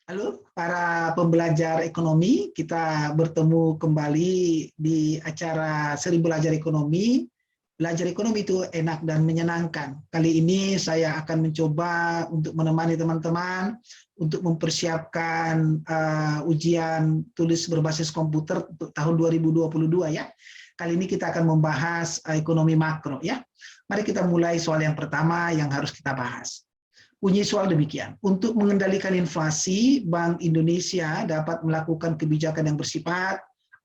Halo para pembelajar ekonomi, kita bertemu kembali di acara Seri Belajar Ekonomi. Belajar ekonomi itu enak dan menyenangkan. Kali ini saya akan mencoba untuk menemani teman-teman untuk mempersiapkan ujian tulis berbasis komputer untuk tahun 2022 ya. Kali ini kita akan membahas ekonomi makro ya. Mari kita mulai soal yang pertama yang harus kita bahas. Bunyi soal demikian, untuk mengendalikan inflasi, Bank Indonesia dapat melakukan kebijakan yang bersifat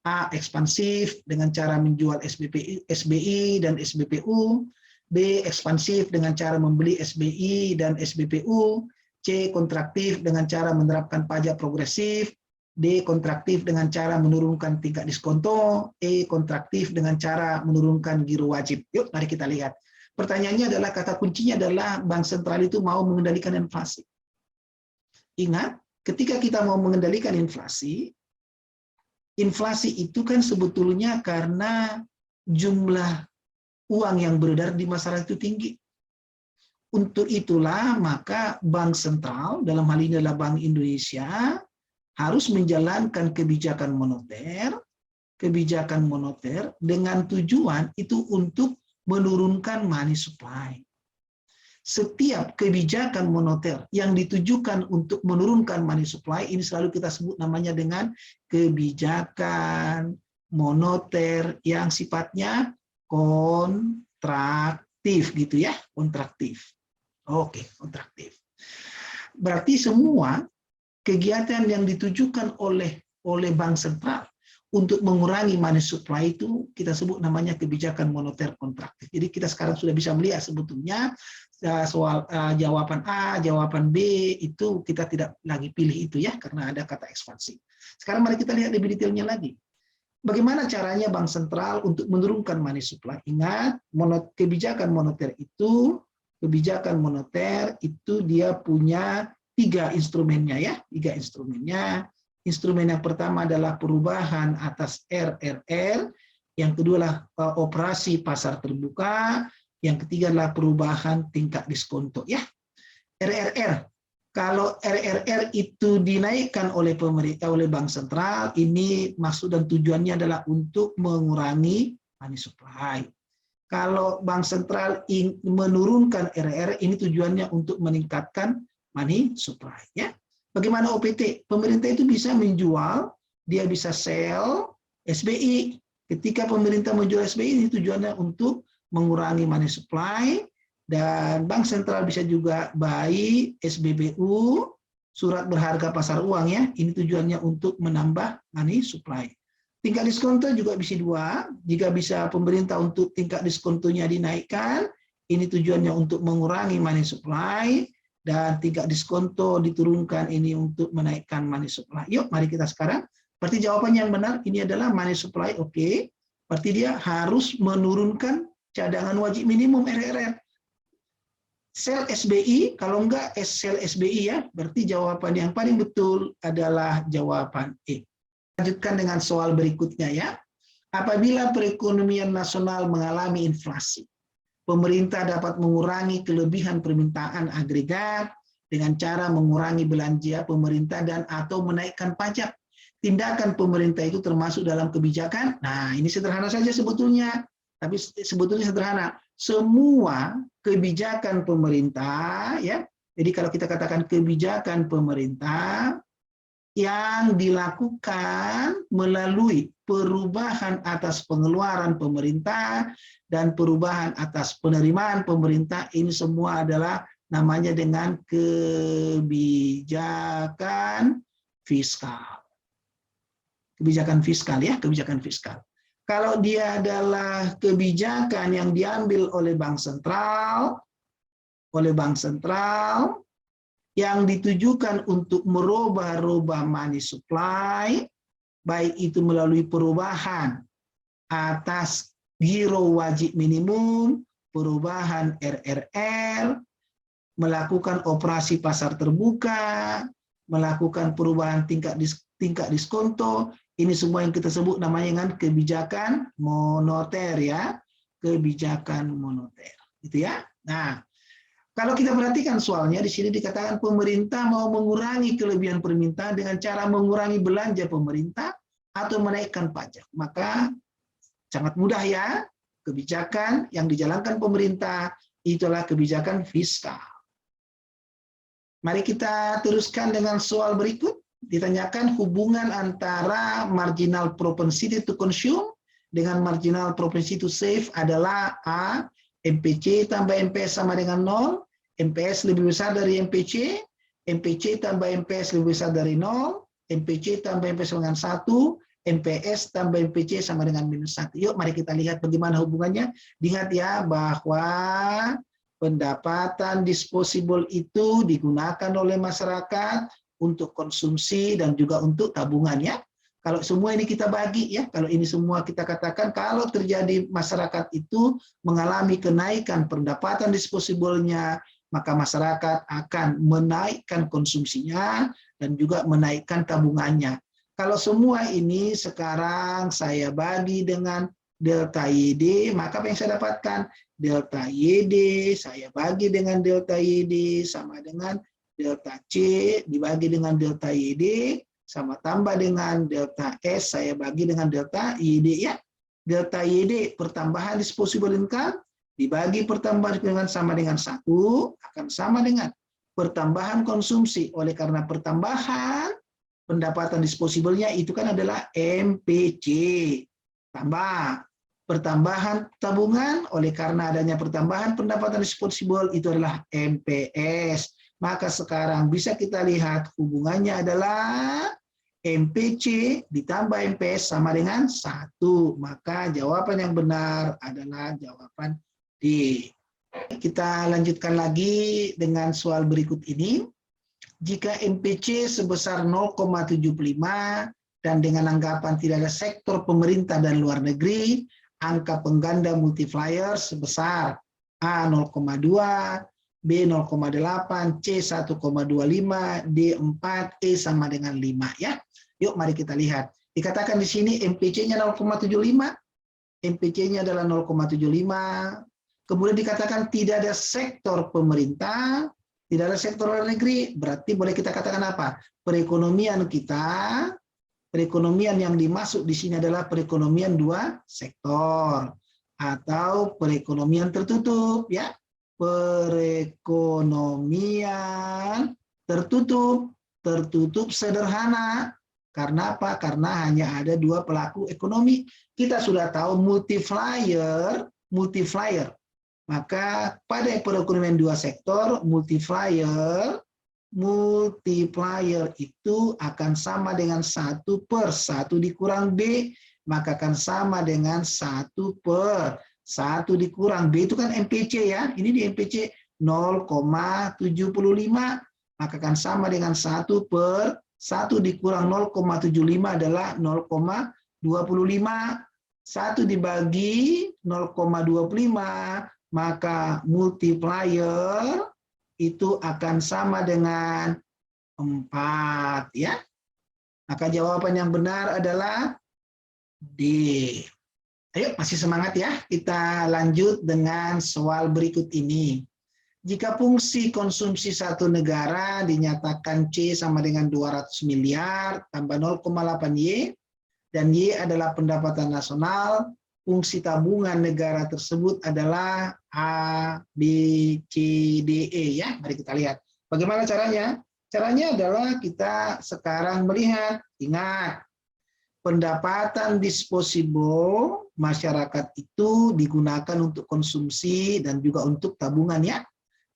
A. Ekspansif dengan cara menjual SBI dan SBPU, B. Ekspansif dengan cara membeli SBI dan SBPU, C. Kontraktif dengan cara menerapkan pajak progresif, D. Kontraktif dengan cara menurunkan tingkat diskonto, E. Kontraktif dengan cara menurunkan giro wajib. Yuk, mari kita lihat. Pertanyaannya adalah, kata kuncinya adalah Bank Sentral itu mau mengendalikan inflasi. Ingat, ketika kita mau mengendalikan inflasi, inflasi itu kan sebetulnya karena jumlah uang yang beredar di masyarakat itu tinggi. Untuk itulah maka Bank Sentral, dalam hal ini adalah Bank Indonesia, harus menjalankan kebijakan moneter dengan tujuan itu untuk menurunkan money supply. Setiap kebijakan moneter yang ditujukan untuk menurunkan money supply, ini selalu kita sebut namanya dengan kebijakan moneter yang sifatnya kontraktif, gitu ya, kontraktif. Oke, kontraktif. Berarti semua kegiatan yang ditujukan oleh Bank Sentral untuk mengurangi money supply itu kita sebut namanya kebijakan moneter kontraktif. Jadi kita sekarang sudah bisa melihat sebetulnya soal jawaban A, jawaban B itu kita tidak lagi pilih itu ya, karena ada kata ekspansi. Sekarang mari kita lihat lebih detailnya lagi. Bagaimana caranya Bank Sentral untuk menurunkan money supply? Ingat, kebijakan moneter itu dia punya 3 instrumennya ya, 3 instrumennya. Instrumen yang pertama adalah perubahan atas RRR, yang kedua adalah operasi pasar terbuka, yang ketiga adalah perubahan tingkat diskonto ya. RRR, kalau RRR itu dinaikkan oleh pemerintah, oleh Bank Sentral, ini maksud dan tujuannya adalah untuk mengurangi money supply. Kalau Bank Sentral menurunkan RRR, ini tujuannya untuk meningkatkan money supply ya. Bagaimana OPT? Pemerintah itu bisa menjual, dia bisa sell SBI. Ketika pemerintah menjual SBI, ini tujuannya untuk mengurangi money supply, dan Bank Sentral bisa juga buy SBBU, surat berharga pasar uang ya. Ini tujuannya untuk menambah money supply. Tingkat diskonto juga bisa 2. Jika bisa pemerintah untuk tingkat diskontonya dinaikkan, ini tujuannya untuk mengurangi money supply. Dan tingkat diskonto diturunkan ini untuk menaikkan money supply. Yuk, mari kita sekarang. Berarti jawabannya yang benar ini adalah money supply, oke. Berarti dia harus menurunkan cadangan wajib minimum RRR. Sell SBI, kalau enggak sell SBI ya, berarti jawaban yang paling betul adalah jawaban E. Lanjutkan dengan soal berikutnya ya. Apabila perekonomian nasional mengalami inflasi, pemerintah dapat mengurangi kelebihan permintaan agregat dengan cara mengurangi belanja pemerintah dan atau menaikkan pajak. Tindakan pemerintah itu termasuk dalam kebijakan. Nah, ini sederhana saja sebetulnya, tapi sebetulnya sederhana. Semua kebijakan pemerintah, ya. Jadi kalau kita katakan kebijakan pemerintah yang dilakukan melalui perubahan atas pengeluaran pemerintah dan perubahan atas penerimaan pemerintah, ini semua adalah namanya dengan kebijakan fiskal. Kebijakan fiskal ya, kebijakan fiskal. Kalau dia adalah kebijakan yang diambil oleh Bank Sentral, yang ditujukan untuk merubah-rubah money supply, baik itu melalui perubahan atas giro wajib minimum, perubahan RRR, melakukan operasi pasar terbuka, melakukan perubahan tingkat diskonto, ini semua yang kita sebut namanya dengan kebijakan moneter ya, kebijakan moneter, gitu ya. Nah, Kalau kita perhatikan soalnya di sini dikatakan pemerintah mau mengurangi kelebihan permintaan dengan cara mengurangi belanja pemerintah atau menaikkan pajak. Maka sangat mudah ya, kebijakan yang dijalankan pemerintah itulah kebijakan fiskal. Mari kita teruskan dengan soal berikut. Ditanyakan hubungan antara marginal propensity to consume dengan marginal propensity to save adalah A. MPC tambah MPS sama dengan 0, MPS lebih besar dari MPC, MPC tambah MPS lebih besar dari 0, MPC tambah MPS sama dengan 1, MPS tambah MPC sama dengan minus 1. Yuk mari kita lihat bagaimana hubungannya. Diingat ya bahwa pendapatan disposable itu digunakan oleh masyarakat untuk konsumsi dan juga untuk tabungan ya. Kalau semua ini kita bagi ya, kalau ini semua kita katakan kalau terjadi masyarakat itu mengalami kenaikan pendapatan disposable-nya, maka masyarakat akan menaikkan konsumsinya dan juga menaikkan tabungannya. Kalau semua ini sekarang saya bagi dengan delta YD, maka apa yang saya dapatkan? Delta YD saya bagi dengan delta YD sama dengan delta C dibagi dengan delta YD sama tambah dengan delta S saya bagi dengan delta YD ya. Delta YD pertambahan disposable income dibagi pertambahan dengan sama dengan 1 akan sama dengan pertambahan konsumsi. Oleh karena pertambahan pendapatan disposable-nya itu kan adalah MPC. Tambah pertambahan tabungan oleh karena adanya pertambahan pendapatan disposable itu adalah MPS. Maka sekarang bisa kita lihat hubungannya adalah MPC ditambah MPS sama dengan 1. Maka jawaban yang benar adalah jawaban D. Kita lanjutkan lagi dengan soal berikut ini. Jika MPC sebesar 0,75 dan dengan anggapan tidak ada sektor pemerintah dan luar negeri, angka pengganda multiplier sebesar A 0,2, B 0,8, C 1,25, D 4, E sama dengan 5 ya. Yuk mari kita lihat. Dikatakan di sini MPC-nya 0,75, MPC-nya adalah 0,75. Kemudian dikatakan tidak ada sektor pemerintah, tidak ada sektor luar negeri, berarti boleh kita katakan apa? Perekonomian kita, perekonomian yang dimasuk di sini adalah perekonomian dua sektor atau perekonomian tertutup ya. Perekonomian tertutup sederhana. Karena apa? Karena hanya ada dua pelaku ekonomi. Kita sudah tahu multiplier. Maka pada perekonomian dua sektor, multiplier itu akan sama dengan 1/1 dikurang B, maka akan sama dengan 1/1 dikurang B itu kan MPC ya. Ini di MPC 0,75, maka akan sama dengan 1/1 dikurang 0,75 adalah 0,25. 1 dibagi 0,25, maka multiplier itu akan sama dengan 4 ya. Maka jawaban yang benar adalah D. Ayo masih semangat ya. Kita lanjut dengan soal berikut ini. Jika fungsi konsumsi satu negara dinyatakan C sama dengan 200 miliar tambah 0,8 Y dan Y adalah pendapatan nasional, fungsi tabungan negara tersebut adalah A, B, C, D, E ya. Mari kita lihat. Bagaimana caranya? Caranya adalah kita sekarang melihat, ingat, pendapatan disposable masyarakat itu digunakan untuk konsumsi dan juga untuk tabungan ya.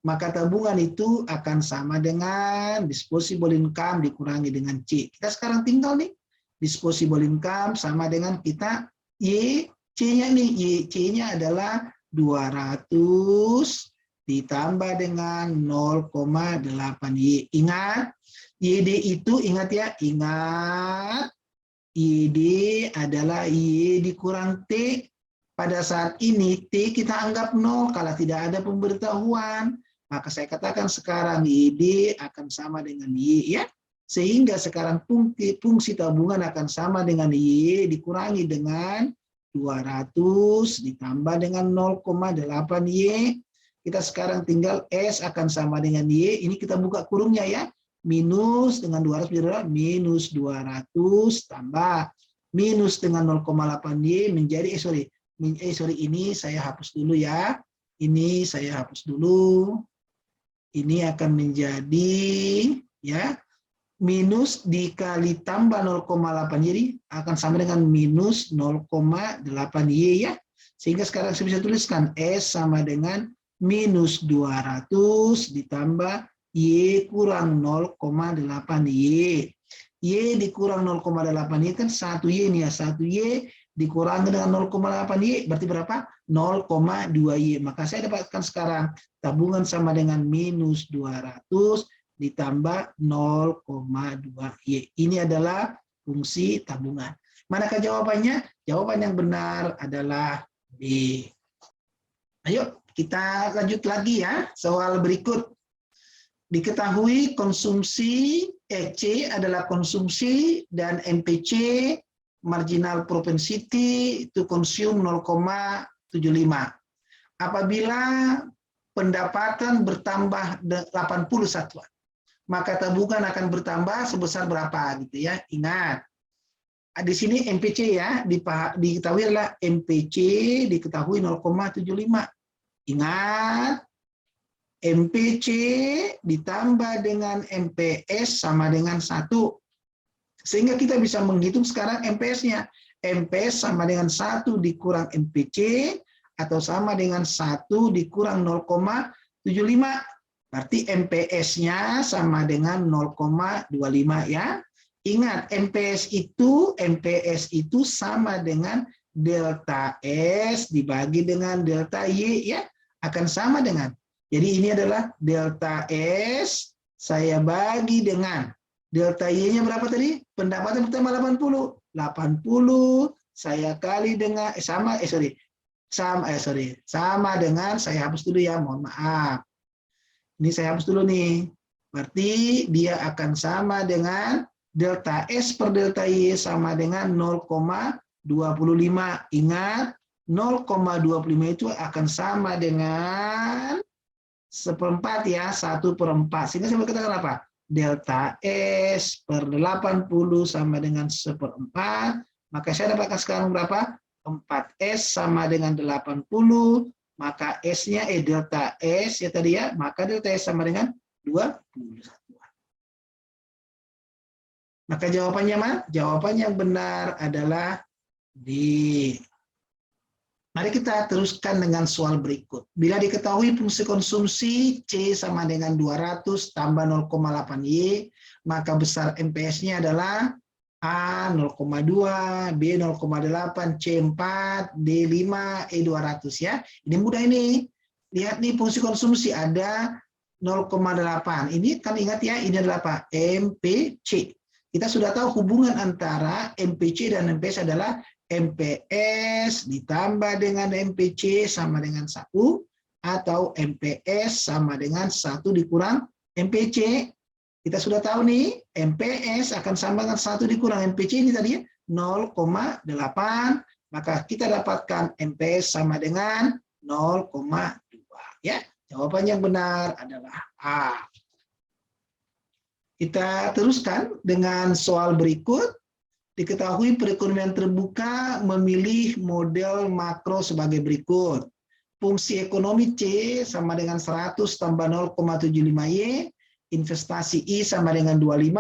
Maka tabungan itu akan sama dengan disposable income dikurangi dengan C. Kita sekarang tinggal nih, disposable income sama dengan kita Y, C-nya nih, Y, C-nya adalah 200 ditambah dengan 0,8 Y. Ingat, YD itu ingat ya, ingat YD adalah Y dikurang T. Pada saat ini T kita anggap 0 kalau tidak ada pemberitahuan. Maka saya katakan sekarang YD akan sama dengan Y ya. Sehingga sekarang fungsi tabungan akan sama dengan Y dikurangi dengan 200 ditambah dengan 0,8 Y. Kita sekarang tinggal S akan sama dengan Y, ini kita buka kurungnya ya. Minus dengan 200 menjadi minus 200 tambah minus dengan 0,8Y menjadi ini saya hapus dulu ya. Ini saya hapus dulu. Ini akan menjadi ya minus dikali tambah 0,8 jadi akan sama dengan minus 0,8Y ya. Sehingga sekarang saya bisa tuliskan S sama dengan minus 200 ditambah Y kurang 0,8Y. Y dikurang 0,8Y kan 1Y ini ya. 1Y dikurangi dengan 0,8Y berarti berapa? 0,2Y. Maka saya dapatkan sekarang tabungan sama dengan minus 200 ditambah 0,2Y. Ini adalah fungsi tabungan. Manakah jawabannya? Jawaban yang benar adalah B. Ayo kita lanjut lagi ya. Soal berikut. Diketahui konsumsi C adalah konsumsi dan MPC marginal propensity itu consume 0,75. Apabila pendapatan bertambah 80 satuan, maka tabungan akan bertambah sebesar berapa gitu ya. Ingat, di sini MPC ya, diketahui adalah MPC diketahui 0,75. Ingat, MPC ditambah dengan MPS sama dengan 1. Sehingga kita bisa menghitung sekarang MPS-nya. MPS sama dengan 1 dikurang MPC atau sama dengan 1 dikurang 0,75. Berarti MPS-nya sama dengan 0,25 ya. Ingat, MPS itu sama dengan delta S dibagi dengan delta Y ya. Akan sama dengan. Jadi ini adalah delta S saya bagi dengan delta Y-nya berapa tadi? Pendapatan pertama 80. 80 saya kali dengan sama dengan, saya hapus dulu ya, mohon maaf. Ini saya hapus dulu nih. Berarti dia akan sama dengan delta S per delta Y sama dengan 0,25. Ingat, 0,25 itu akan sama dengan 1/4 ya, 1/4. Sehingga saya berkatakan apa? Delta S per 80 sama dengan 1/4. Maka saya dapatkan sekarang berapa? 4S sama dengan 80. Maka S-nya delta S ya tadi ya. Maka delta S sama dengan 21. Maka jawabannya mana? Jawabannya yang benar adalah D. Mari kita teruskan dengan soal berikut. Bila diketahui fungsi konsumsi C sama dengan 200 tambah 0,8Y, maka besar MPS-nya adalah A 0,2, B 0,8, C 4, D 5, E 200 ya. Ini mudah ini. Lihat nih fungsi konsumsi ada 0,8. Ini kan ingat ya, ini adalah apa? MPC. Kita sudah tahu hubungan antara MPC dan MPS adalah MPS ditambah dengan MPC sama dengan 1 atau MPS sama dengan 1 dikurang MPC. Kita sudah tahu nih, MPS akan sama dengan 1 dikurang MPC ini tadi 0,8. Maka kita dapatkan MPS sama dengan 0,2 ya. Jawaban yang benar adalah A. Kita teruskan dengan soal berikut. Diketahui perekonomian terbuka memilih model makro sebagai berikut. Fungsi ekonomi C sama dengan 100 tambah 0,75Y, investasi I sama dengan 25,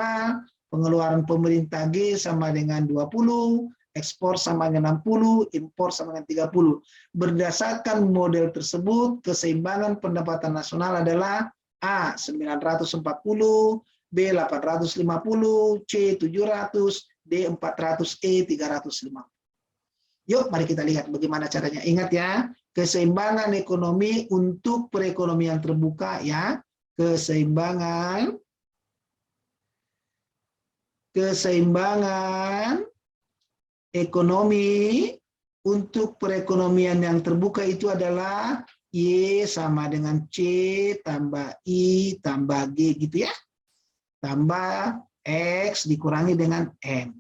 pengeluaran pemerintah G sama dengan 20, ekspor sama dengan 60, impor sama dengan 30. Berdasarkan model tersebut, keseimbangan pendapatan nasional adalah A 940, B 850, C 700, D 400, E 350. Yuk, mari kita lihat bagaimana caranya. Ingat ya, keseimbangan ekonomi untuk perekonomian terbuka ya. Keseimbangan ekonomi untuk perekonomian yang terbuka itu adalah Y sama dengan C tambah I tambah G gitu ya. Tambah X dikurangi dengan M.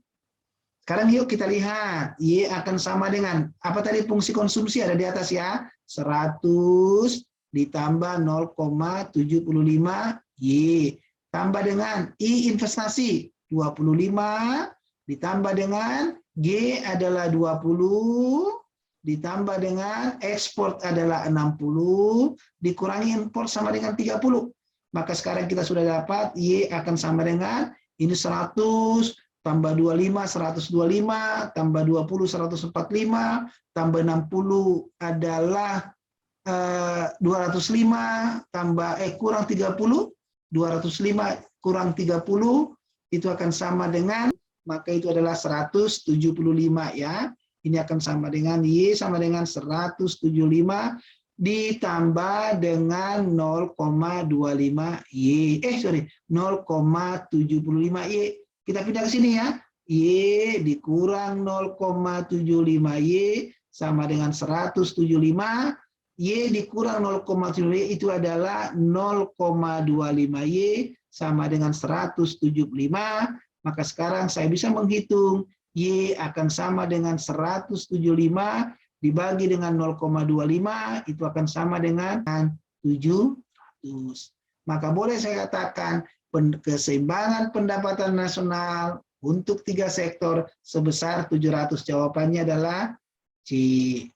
Sekarang yuk kita lihat, Y akan sama dengan, apa tadi fungsi konsumsi ada di atas ya, 100 ditambah 0,75 Y. Tambah dengan I investasi 25 ditambah dengan G adalah 20 ditambah dengan ekspor adalah 60 dikurangi impor sama dengan 30. Maka sekarang kita sudah dapat Y akan sama dengan ini 100 tambah 25 125 tambah 20 145 tambah 60 adalah 205 tambah kurang 30 205 kurang 30 itu akan sama dengan, maka itu adalah 175 ya. Ini akan sama dengan Y sama dengan 175 ditambah dengan 0,25 Y. 0,75 Y. Kita pindah ke sini ya. Y dikurang 0,75 Y sama dengan 175. Y dikurang 0,75 Y itu adalah 0,25 Y sama dengan 175. Maka sekarang saya bisa menghitung Y akan sama dengan 175 dibagi dengan 0,25 itu akan sama dengan 700. Maka boleh saya katakan keseimbangan pendapatan nasional untuk 3 sektor sebesar 700. Jawabannya adalah C.